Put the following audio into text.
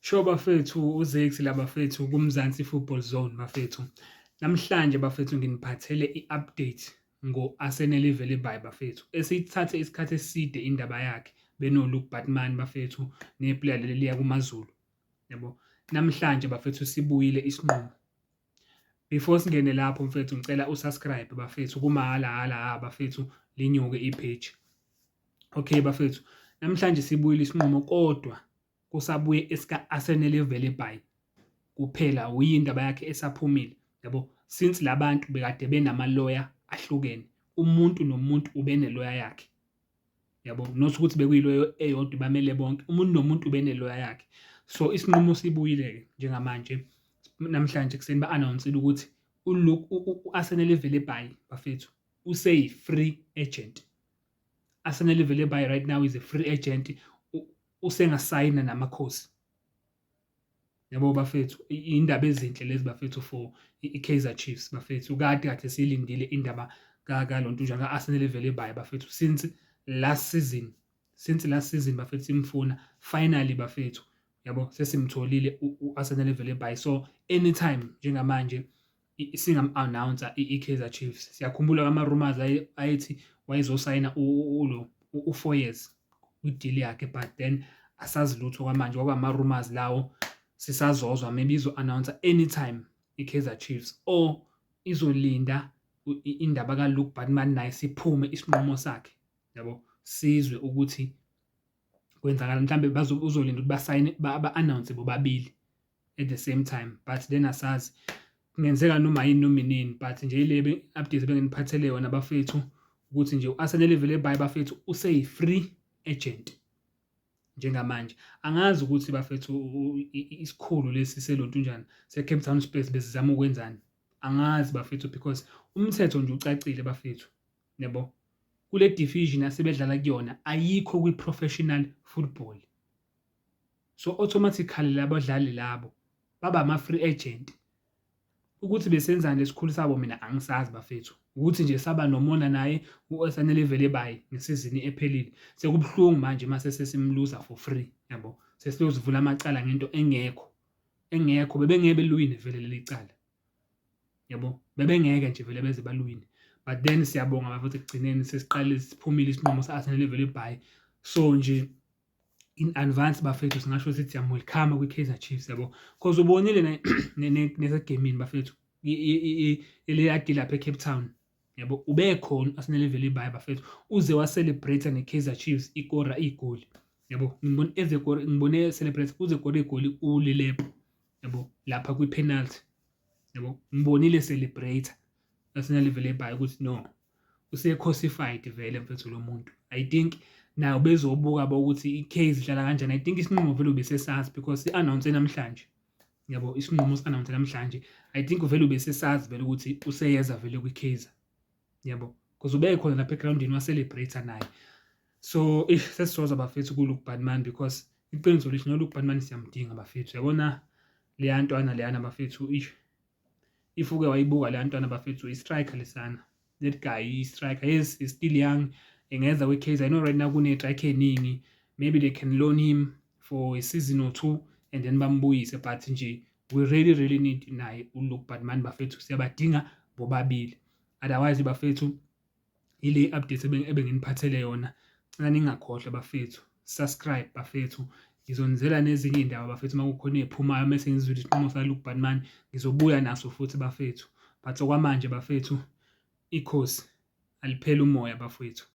Sho bafethu, uZakes la bafethu kuMzansi Football Zone bafethu. Namhlanje bafethu nginiphathele i-update ngo-Arsenal Velibayi bafethu. Esithathe isikhathi eside indaba yakhe beno-Luke Batman bafethu neplayer leli liya kuMaZulu. Yabo. Namhlanje bafethu sibuyile isinqumo. Before singene lapho mfethu ngicela usubscribe bafethu kumahala bafethu linyuke i-page. Okay bafethu. Namhlanje sibuyile isinqumo kodwa kusabuye esika-Arsenal Velibayi kuphela uyindaba yakhe esaphumile yabo, since labantu bekade benama-lawyer ahlukene, umuntu nomuntu ube ne-lawyer yakhe yabo, not ukuthi bekuyi-lawyer eyodwa bamele bonke, umuntu nomuntu ube ne-lawyer yakhe. So isinqumo sibuyile-ke njengamanje namhlanje ekuseni ba-announce-ile ukuthi u-Arsenal Velibayi bafethu useyi-free agent. Arsenal Velibayi right now is a free agent, usengasayina namakhosi. Yabo bafethu, indaba ezinhle lezi bafethu for i-Kaizer Chiefs bafethu. Kade silindile indaba kalontujana ka-Arsenal Velibayi bafethu since last season bafethu simfuna finally bafethu yabo, sesimtholile u-Arsenal Velibayi. So anytime njengamanje singam-announce i-Kaizer Chiefs. Siyakhumbula ama-rumors ayethi wayezosayina u-4 years kwi-deal yakhe, but then asazi lutho kwamanje, kwakama-rumors lawo. Sisazozwa maybe izo-announce anytime i-Kaizer Chiefs or izolinda indaba ka-Luke Batman naye siphume isinqumo sakhe yabo, sizwe ukuthi kwenzakala. Mhlambe uzolinda ukuthi basayine ba-announce bobabili at the same time, but then asazi kungenzeka noma yini noma inini. But nje ile update benginiphathele yona bafethu ukuthi nje u-Arsenal Velibayi bafethu useyi-free agent njengamanje. Angazi ukuthi bafethu isikhulu lesi selontunjana se-Cape Town Space bezizama ukwenzani, angazi bafethu, because umthetho nje ucacile bafethu yabo. Kule division asebedlala kuyona ayikho kwi-professional football, so automatically labadlali labo baba ama-free agent. Ukuthi besenzani lesikhulu sabo mina angisazi bafethu, ukuthi nje saba nomona naye u-Arsenal Velibayi ngesizini ephelile. Sekubuhlungu manje mase sesimluza for free yabo, sesiyozivula amacala ngento engekho. Bebengeke beluwine vele leli cala yabo, bebengeke nje vele beze baluwine. But then siyabonga bafethu, ekugcineni sesiqale siphumile isinqumo sa-Arsenal Velibayi. So nje in advance bafethu singasho sithi welcome kwi-Kaizer Chiefs yabo, because ubonile nesegemini bafethu ile deal lapha eCape Town yabo, ubekhona u-Arsenal Velibayi bafethu, uze wa-celebrate ne-Kaizer Chiefs ikora igoli yabo. Ngibone celebrate uze ekora igoli uLilepo yabo, lapha kwi-penalty yabo. Ngibonile celebrate u-Arsenal Velibayi ukuthi no, use-cosified vele mfethu lo muntu. I think nayo bezobuka ukuthi i-case idlala kanjani. I think isinqumo vele ubesesazi because i-announce namhlanje yabo, isinqumo si-announce namhlanje. I think vele ubesesazi vele ukuthi useyeza vele kwi-Kaizer yabo, because ubekhona lapha egroundini wa-celebrate naye. So sesizoza bafethu ku-Luke Batman because iqiniso lithi no-Luke Batman siyamdinga bafethu. Yabona leya ntwana leyana bafethu, if uke wayibuka leya ntwana bafethu, i-striker lesana. That guy i-striker, yes, he's still young. Engeza kwi-Kaizer. I know right now kune-striker eningi, maybe they can loan him for a season or two and then bambuyise, but nje we really need naye uLuke Batman bafethu, siyabadinga bobabili. Otherwise bafethu ile update ebenginiphathele yona, cela ningakhohlwa bafethu, subscribe bafethu. Ngizonizela nezinye indaba bafethu makukhona eziphumayo, mase ngizwile isinqumo sa-Luke Batman ngizobuya naso futhi bafethu. But okwamanje bafethu, ikhosi alipheli umoya bafethu.